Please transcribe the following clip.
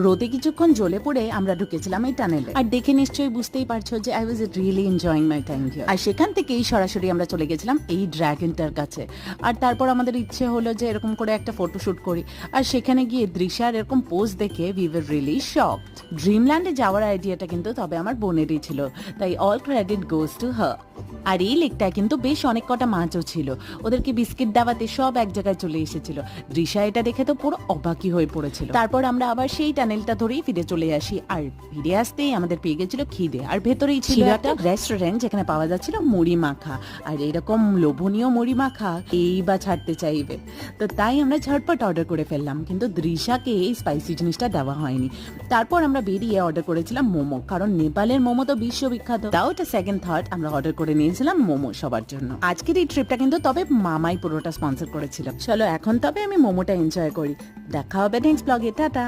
রোদে কিছুক্ষণ জ্বলে পড়ে আমরা ঢুকেছিলাম এই টানেলে। আর দেখে নিশ্চয়ই বুঝতেই পারছো যে I was really enjoying my time here. আর সেখান থেকেই সরাসরি আমরা চলে গেছিলাম এই ড্রাগনটার কাছে। আর তারপর আমাদের ইচ্ছে হলো যে এরকম করে একটা ফটোশুট করি। আর সেখানে গিয়ে দৃশ্যার এরকম পোজ দেখে উই ওয়ার রিয়েলি শকড। ড্রিমল্যান্ডে যাওয়ার আইডিয়াটা কিন্তু তবে আমার বোনেরই ছিল, তাই all credit goes to her. আর এই লেকটায় কিন্তু বেশ অনেক কটা মাছও ছিল, ওদেরকে বিস্কিট দাওয়াতে সব এক জায়গায় চলে এসেছিল। দৃশ্যা এটা দেখে তো পুরো অবাকই হয়ে পড়েছিল। তারপর আমরা আবার সেই টানেলটা ধরেই ফিরে চলে আসি। আর ফিরে আসতেই আমাদের পেয়ে গেছিল খিদে, আর ভেতরেই ছিল একটা রেস্টুরেন্ট যেখানে পাওয়া যাচ্ছিল মুড়ি মাখা। আর এরকম লোভনীয় মুড়ি মাখা এই বা ছাড়তে চাইবে, তো তাই আমরা ঝটপট অর্ডার করে ফেললাম। কিন্তু দৃশাকে এই স্পাইসি জিনিসটা দেওয়া হয়নি। তারপর আমরা বেরিয়ে অর্ডার করেছিলাম মোমো, কারণ নেপালের মোমো তো বিশ্ববিখ্যাত। তাও এটা সেকেন্ড থার্ড আমরা অর্ডার করে নিয়েছিলাম মোমো সবার জন্য। আজকের এই ট্রিপটা কিন্তু তবে মামাই পুরোটা স্পন্সর করেছিল। চলো এখন তবে আমি মোমোটা এনজয় করি। দেখা হবে নেক্সট ব্লগে, টাটা।